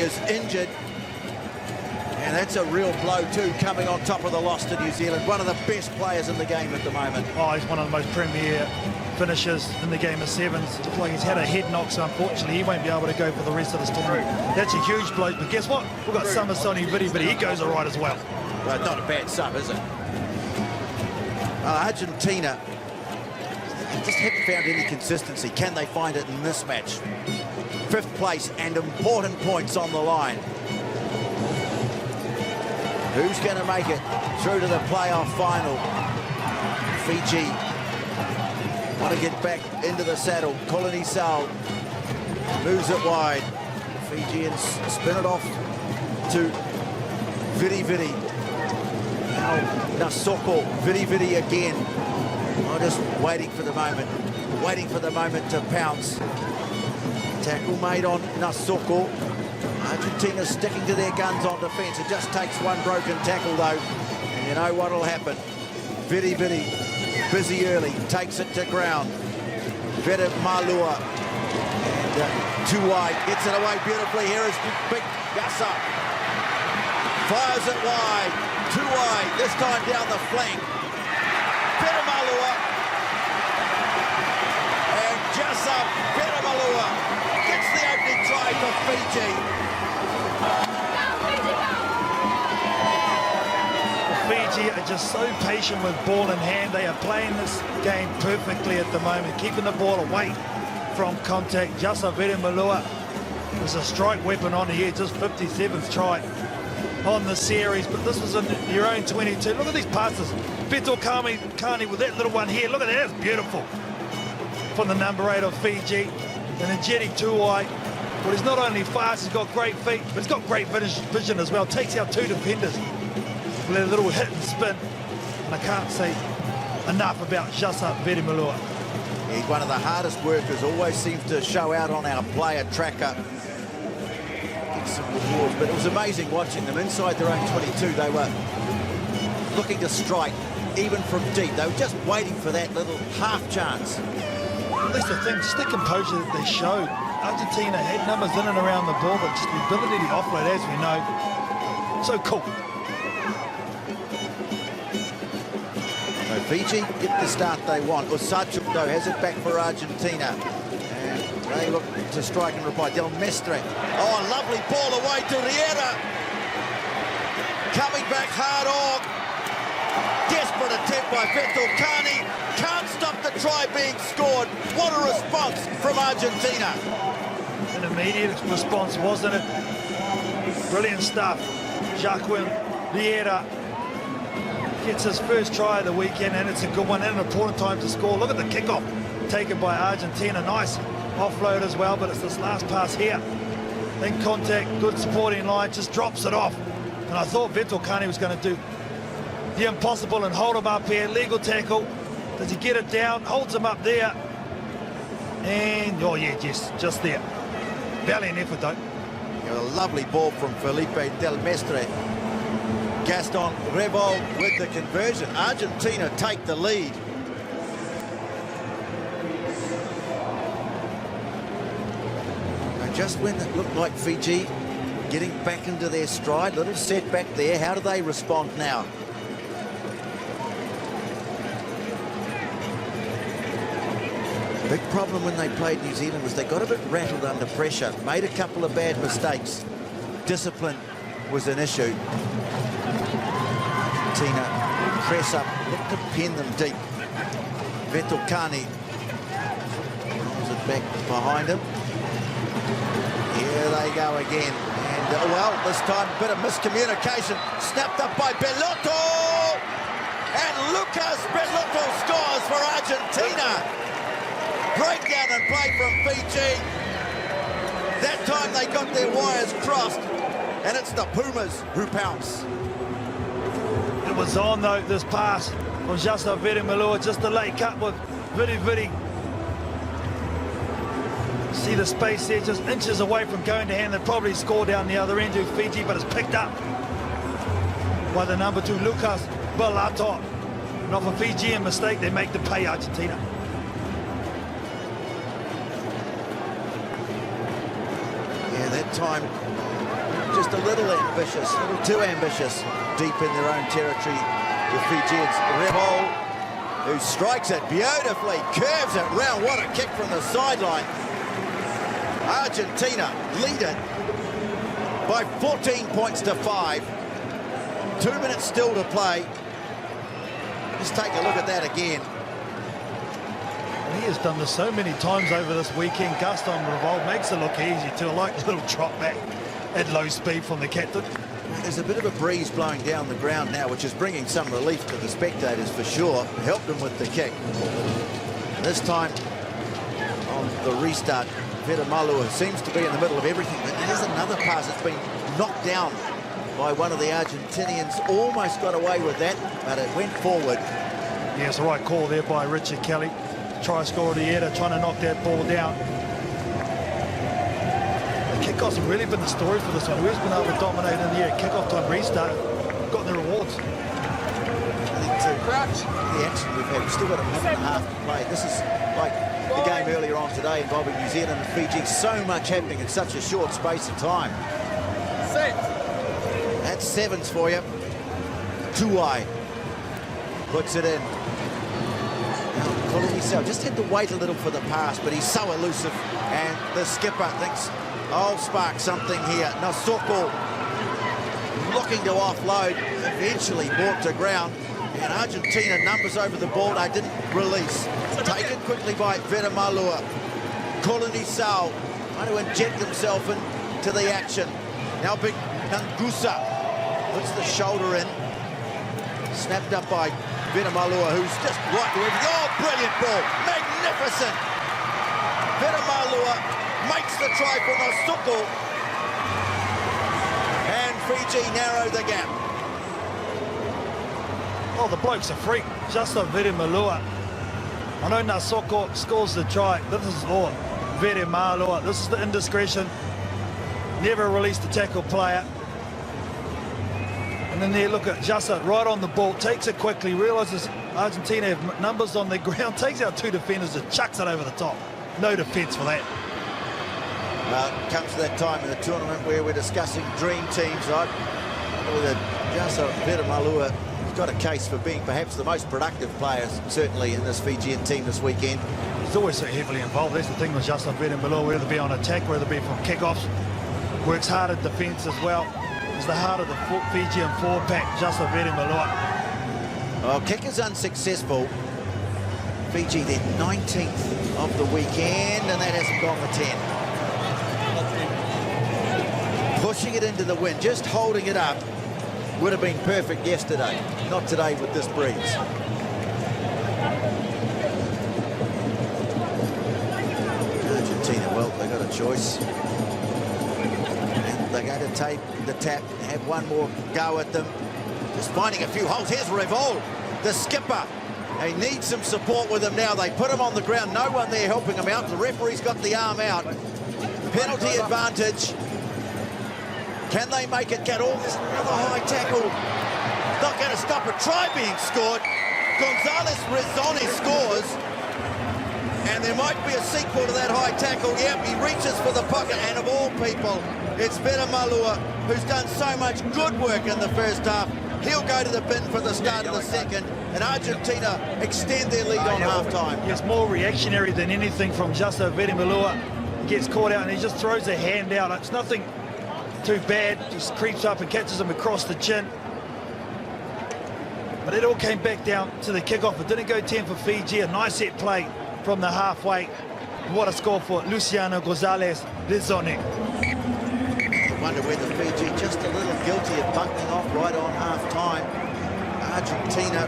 is injured. And that's a real blow too, coming on top of the loss to New Zealand. One of the best players in the game at the moment. Oh, he's one of the most premier finishers in the game of sevens. Looks like he's had a head knock, so unfortunately he won't be able to go for the rest of this tournament. That's a huge blow, but guess what? We've got Samasoni Vidi, but he goes all right as well. Well, not a bad sub, is it? Argentina just haven't found any consistency. Can they find it in this match? 5th place and important points on the line. Who's going to make it through to the playoff final? Fiji want to get back into the saddle. Colony Sal moves it wide. Fijians spin it off to Vidi Vidi. Now Nasoko, Vidi Vidi again. Oh, just waiting for the moment to pounce. Tackle made on Nasoko. Argentina sticking to their guns on defence. It just takes one broken tackle though, and you know what'll happen. Vidi Vidi, busy early, takes it to ground. Vede Malua, and too wide, gets it away beautifully. Here is big Gassa. Fires it wide, too wide, this time down the flank. Vede Malua, and Gassa, Vede Malua, gets the opening try for Fiji. Fiji are just so patient with ball in hand. They are playing this game perfectly at the moment, keeping the ball away from contact. Jasa Vede Malua was a strike weapon on here, just 57th try on the series, but this was in your own 22. Look at these passes. Beto Kani with that little one here. Look at that, that's beautiful. From the number 8 of Fiji. And then Jetty Tuai. Well, he's not only fast, he's got great feet, but he's got great vision as well. Takes out 2 defenders. A little hit and spin. And I can't say enough about Jasa Vede Malua. He's one of the hardest workers, always seems to show out on our player tracker. Gets some rewards, but it was amazing watching them inside their own 22. They were looking to strike, even from deep. They were just waiting for that little half chance. Well, that's the thing, just the composure that they showed. Argentina had numbers in and around the ball, but just the ability to offload, as we know, so cool. So Fiji get the start they want. Osachuk, though, has it back for Argentina. And they look to strike and reply. Del Mestre. Oh, lovely ball away to Riera. Coming back hard on. Desperate attempt by Beto Kani. Can't stop the try being scored. What a response from Argentina. An immediate response, wasn't it? Brilliant stuff. Jacqueline Riera gets his first try of the weekend, and it's a good one and an important time to score. Look at the kickoff taken by Argentina. Nice offload as well, but it's this last pass here. In contact, good supporting line, just drops it off. And I thought Beto Kani was going to do the impossible and hold him up here. Legal tackle. Does he get it down? Holds him up there. And, oh yeah, just there. Valiant effort though. A lovely ball from Felipe Del Mestre. Gaston Revol with the conversion. Argentina take the lead. And just when it looked like Fiji getting back into their stride, little setback there. How do they respond now? Big problem when they played New Zealand was they got a bit rattled under pressure, made a couple of bad mistakes. Discipline was an issue. Argentina press up, look to pin them deep. Beto Kani rolls it back behind him. Here they go again. And, well, this time a bit of miscommunication. Snapped up by Bellotto! And Lucas Bellotto scores for Argentina. Breakdown and play from Fiji. That time they got their wires crossed, and it's the Pumas who pounce. It was on though, this pass from Jasa Vede Malua, just a late cut with Vidi Vidi. See the space there, just inches away from going to hand. They probably score down the other end to Fiji, but it's picked up by the number 2, Lucas Bellotto. And off a Fijian mistake, they make the pay, Argentina. That time just a little ambitious, a little too ambitious, deep in their own territory. The Fijians. Revol, who strikes it beautifully, curves it round. What a kick from the sideline. Argentina lead it by 14 points to 5. 2 minutes still to play. Just take a look at that again. He has done this so many times over this weekend. Gaston Revol makes it look easy too. I like the little drop back at low speed from the captain. There's a bit of a breeze blowing down the ground now, which is bringing some relief to the spectators for sure. Helped them with the kick. This time on the restart, Veremalua seems to be in the middle of everything, but there's another pass that's been knocked down by one of the Argentinians. Almost got away with that, but it went forward. Yeah, it's the right call there by Richard Kelly. Try score of the year, trying to knock that ball down. The kickoffs have really been the story for this one. Who's been able to dominate in the air? Kickoff time restart, got the rewards. I think the action we've had, we've still got a minute and a half to play. This is like the game earlier on today involving New Zealand and Fiji. So much happening in such a short space of time. That's sevens for you. Tuai puts it in. Now, just had to wait a little for the pass, but he's so elusive. And the skipper thinks, I'll spark something here. Nasoko looking to offload, eventually brought to ground. And Argentina numbers over the ball. They didn't release. Taken quickly by Veremalua. Colonisao trying to inject himself into the action. Now big Nangusa puts the shoulder in. Snapped up by Veremalua, who's just right to everything. Oh, brilliant ball. Magnificent. Veremalua makes the try for Nasoko. And Fiji narrow the gap. Oh, the bloke's a freak. Just a Veremalua. I know Nasoko scores the try. This is all Veremalua. This is the indiscretion. Never released the tackle player. And then there, look at Jassa right on the ball, takes it quickly, realises Argentina have numbers on the ground, takes out two defenders and chucks it over the top. No defence for that. It comes to that time in the tournament where we're discussing dream teams, right? With Jassa Veremalua, he's got a case for being perhaps the most productive player, certainly in this Fijian team this weekend. He's always so heavily involved. That's the thing with Jassa Veremalua, whether it be on attack, whether it be from kickoffs, works hard at defence as well. He's the heart of the Fijian four-pack, Jassa Veremalua. Well, kick is unsuccessful. Fiji, their 19th of the weekend, and that hasn't gone the 10. Pushing it into the wind, just holding it up, would have been perfect yesterday. Not today with this breeze. Argentina, well, they got a choice. They're going to take the tap, have one more go at them. Just finding a few holes. Here's Revol, the skipper. They need some support with him now. They put him on the ground. No one there helping him out. The referee's got the arm out. Penalty advantage. Can they make it? Get all this another high tackle. Not going to stop a try being scored. Gonzalez Rizzoni scores. And there might be a sequel to that high tackle. Yep, he reaches for the pocket. And of all people, it's Veremalua, who's done so much good work in the first half. He'll go to the bin for the start of the second, and Argentina extend their lead on half-time. It's more reactionary than anything from Jassa Veremalua. Gets caught out and he just throws a hand out. It's nothing too bad. Just creeps up and catches him across the chin. But it all came back down to the kickoff. It didn't go 10 for Fiji. A nice set play from the halfway. What a score for Luciano Gonzalez Rizzoni. I wonder whether Fiji just a little guilty of bucking off right on half-time. Argentina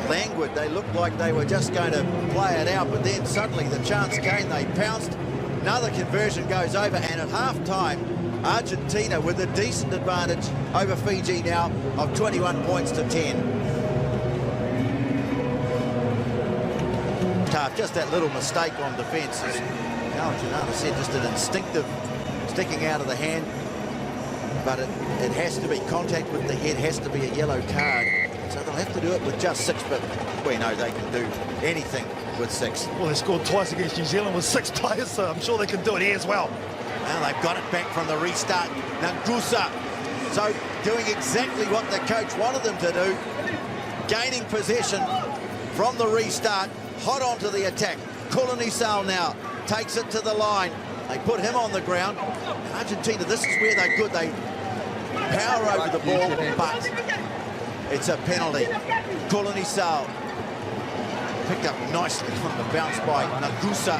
languid. They looked like they were just going to play it out, but then suddenly the chance came. They pounced. Another conversion goes over, and at half-time, Argentina with a decent advantage over Fiji now of 21 points to 10. Tough, just that little mistake on defence. As Alan Giannata said, just an instinctive sticking out of the hand, but it has to be contact with the head, has to be a yellow card. So they'll have to do it with just 6, but we know they can do anything with 6. Well, they scored twice against New Zealand with 6 players, so I'm sure they can do it here as well. Now they've got it back from the restart. Nangusa. So doing exactly what the coach wanted them to do. Gaining possession from the restart. Hot onto the attack. Kulanisau now takes it to the line. They put him on the ground. And Argentina, this is where they're good. They power over the ball, but it's a penalty. Kulanisau picked up nicely on the bounce by Nangusa.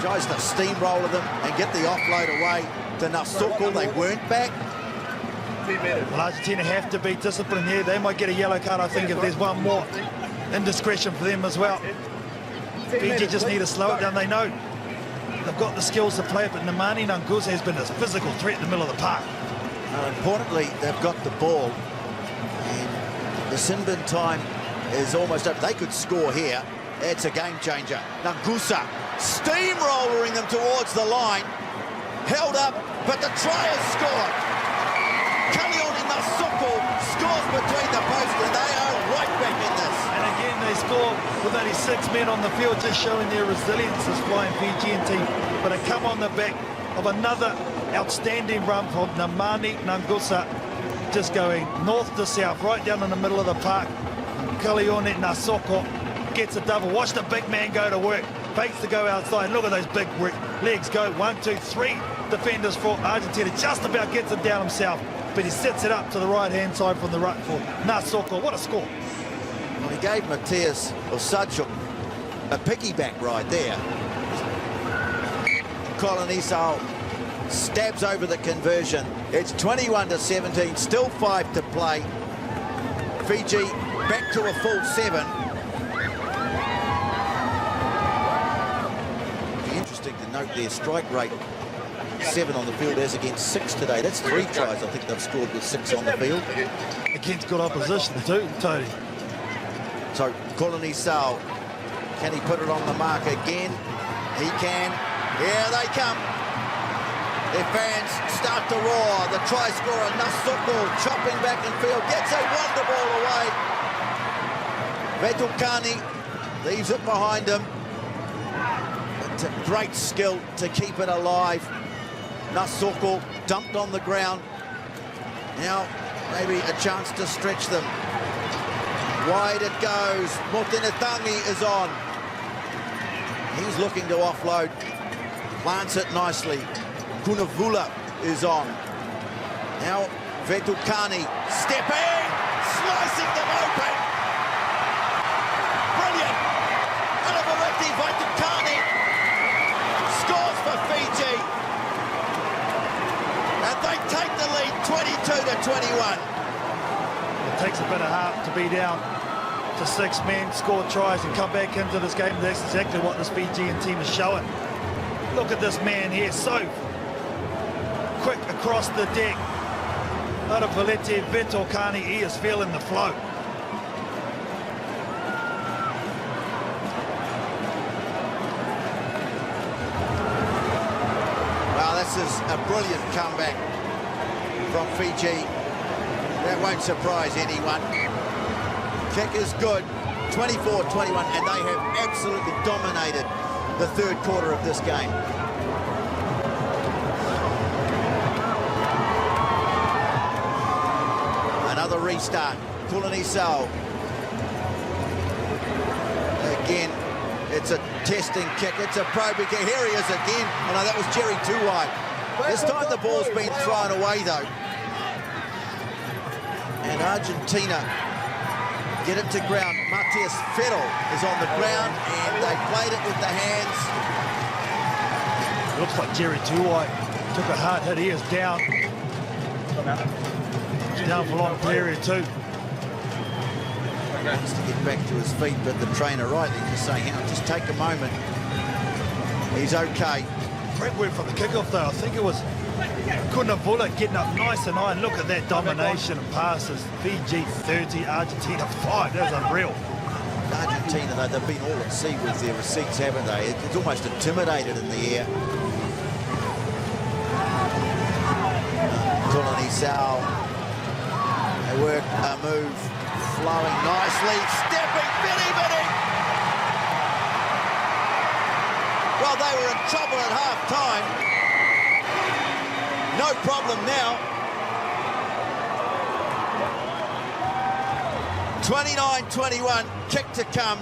Tries to steamroller them and get the offload away to Nasoko. They weren't back. Well, Argentina have to be disciplined here. They might get a yellow card, I think, if there's one more. Indiscretion for them as well. Fiji just need to slow it down. They know they've got the skills to play it, but Nemani Nangusa has been a physical threat in the middle of the park. Importantly, they've got the ball. And the Sinbin time is almost up. They could score here. It's a game changer. Nangusa steamrollering them towards the line. Held up, but the try is scored. Kalioni Nasoko scores between the posts, and they are right back in this. And again, they score with only 6 men on the field, just showing their resilience as flying Fijian team. But it come on the back of another outstanding run from Nemani Nangusa, just going north to south, right down in the middle of the park. Kalioni Nasoko gets a double. Watch the big man go to work. Fakes to go outside. Look at those big legs go. 1, 2, 3 defenders for Argentina. Just about gets it down himself, but he sets it up to the right-hand side from the right for Nasoko. What a score. Well, he gave Matias Osachuk a piggyback ride there. Kulanisau stabs over the conversion. It's 21-17, still 5 to play. Fiji back to a full 7. Interesting to note their strike rate, 7 on the field as against 6 today. That's 3 tries I think they've scored with 6 on the field. Against good opposition too, Tony. So Kulanisau, can he put it on the mark again? He can. Here they come. Their fans start to roar. The try scorer, Nasoko, chopping back in field, gets a wonder ball away. Vetukani leaves it behind him. It's a great skill to keep it alive. Nasoko dumped on the ground. Now maybe a chance to stretch them. Wide it goes. Motenetangi is on. He's looking to offload. Plants it nicely. Kunavula is on. Now Vetukani stepping, slicing them open. Brilliant. Alavareti Vetukani scores for Fiji. And they take the lead 22-21. It takes a bit of heart to be down to 6 men, score tries and come back into this game. That's exactly what this Fijian team is showing. Look at this man here, so quick across the deck. Aravalete Vetukani, he is feeling the flow. Well, this is a brilliant comeback from Fiji. That won't surprise anyone. Kick is good, 24-21, and they have absolutely dominated the third quarter of this game. Another restart, Kulanisau. Again, it's a testing kick, it's a probing kick. Here he is again. Oh no, that was Jerry Tuwai. This time the ball's been thrown away though. And Argentina get it to ground. Matias Fettel is on the ground and they played it with the hands. Looks like Jerry Tuwai took a hard hit. He is down. He's down for a long period too. He wants to get back to his feet, but the trainer rightly just saying, just take a moment. He's okay. Great work from the kickoff though. I think it was Kunavula getting up nice and high. And look at that domination and passes. Fiji 30, Argentina 5. That was unreal. Argentina, though, they've been all at sea with their receipts, haven't they? It's almost intimidated in the air. Kulanisau, they work a move, flowing nicely, stepping, bitty. Well, they were in trouble at half-time. no problem now. 29-21, kick to come.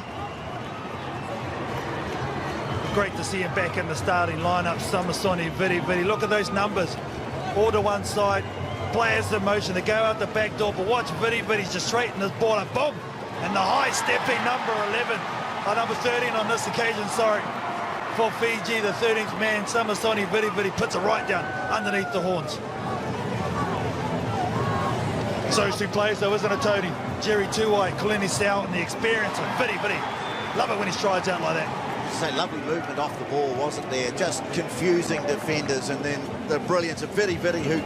Great to see him back in the starting lineup. Samasoni, Vidi. Look at those numbers. All to one side. Players in motion. They go out the back door. But watch Vidi just straighten this ball up. Boom! And the high stepping number 11. Number 13 on this occasion, sorry. For Fiji, the 13th man, Samasoni, Vidi puts it right down underneath the horns. So those two players, though, isn't it, Tony? Jerry Tuai, Kalini Sau, and the experience of Vidi. Love it when he strides out like that. So lovely movement off the ball, wasn't there? Just confusing defenders, and then the brilliance of Vidi, who's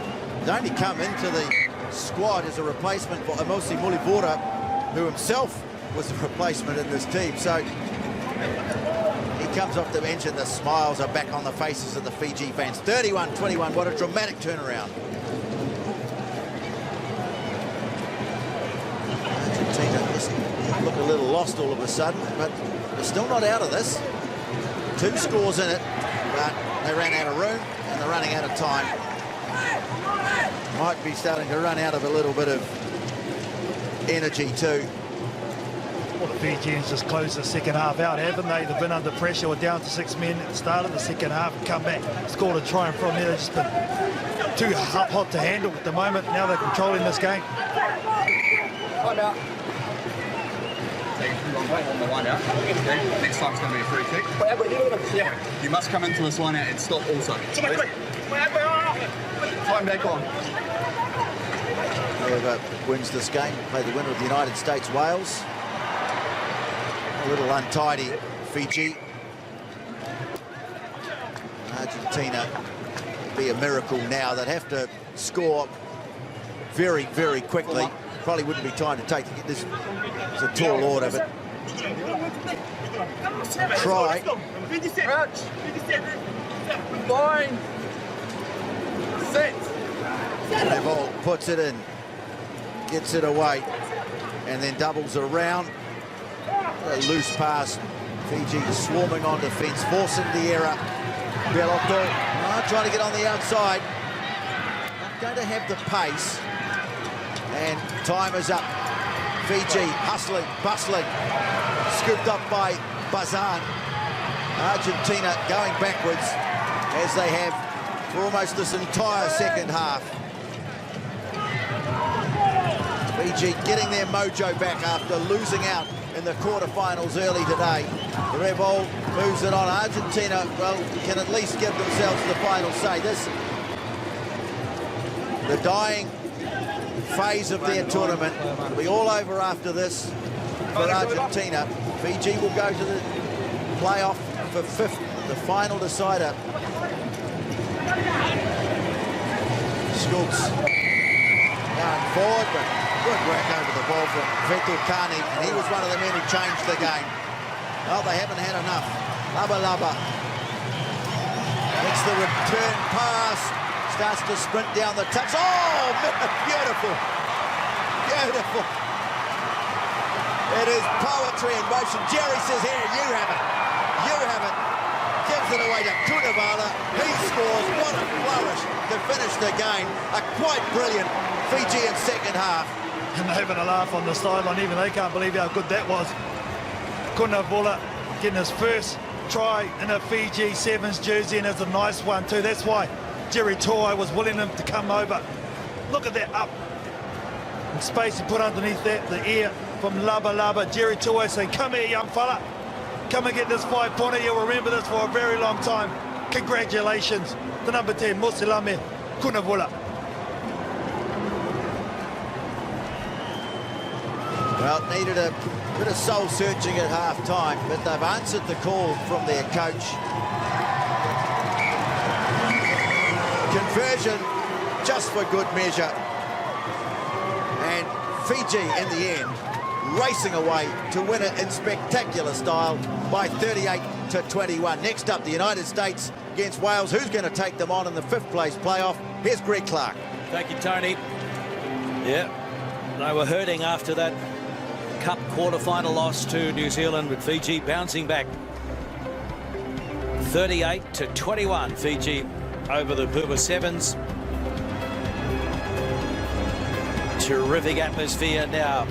only come into the squad as a replacement for Amosi Mulivora, who himself was a replacement in this team. So he comes off the bench and the smiles are back on the faces of the Fiji fans. 31-21, what a dramatic turnaround. Argentina just look a little lost all of a sudden, but they're still not out of this. 2 scores in it, but they ran out of room and they're running out of time. Might be starting to run out of a little bit of energy too. Well, the Fijians just closed the second half out, haven't they? They've been under pressure. We're down to 6 men at the start of the second half and come back, scored a try, and from there they've just been too hot to handle at the moment. Now they're controlling this game. Time out. On the line out. Okay. Next time's going to be a free kick. Yeah. You must come into this line out and stop also. Time back on. Whoever wins this game will play the winner of the United States Wales. A little untidy Fiji. Argentina would be a miracle now. They'd have to score very quickly. Probably wouldn't be time to take this. It's a tall order, but try. Line. Set. Neville puts it in, gets it away, and then doubles around. A loose pass. Fiji swarming on defence, forcing the error. Bellotto trying to get on the outside. Not going to have the pace. And time is up. Fiji hustling, bustling. Scooped up by Bazan. Argentina going backwards, as they have for almost this entire second half. Fiji getting their mojo back after losing out in the quarterfinals early today. Revol moves it on. Argentina, well, can at least give themselves the final say. The dying phase of their tournament will be all over after this for Argentina. Fiji will go to the playoff for 5th, the final decider. Schultz going forward, but good work over the ball from Vetulkani, and he was one of the men who changed the game. Well, they haven't had enough. Laba. It's the return pass. Starts to sprint down the touch. Oh, beautiful. It is poetry in motion. Jerry says, here, you have it. Gives it away to Kunavala. He scores. What a flourish to finish the game. A quite brilliant Fijian second half. And they're having a laugh on the sideline. Even they can't believe how good that was. Kunavala getting his first try in a Fiji Sevens jersey, and it's a nice one too. That's why Jerry Tuai was willing him to come over. Look at that up. And space he put underneath that, the ear from Laba. Jerry Tuai saying, come here, young fella. Come and get this 5-pointer. You'll remember this for a very long time. Congratulations. The number 10, Musilame Kunavala. Well, it needed a bit of soul searching at half-time, but they've answered the call from their coach. Conversion just for good measure. And Fiji, in the end, racing away to win it in spectacular style by 38-21. Next up, the United States against Wales. Who's going to take them on in the 5th place playoff? Here's Greg Clark. Thank you, Tony. Yeah, they were hurting after that Cup quarter-final loss to New Zealand, with Fiji bouncing back. 38-21, Fiji over the Puma Sevens. Terrific atmosphere now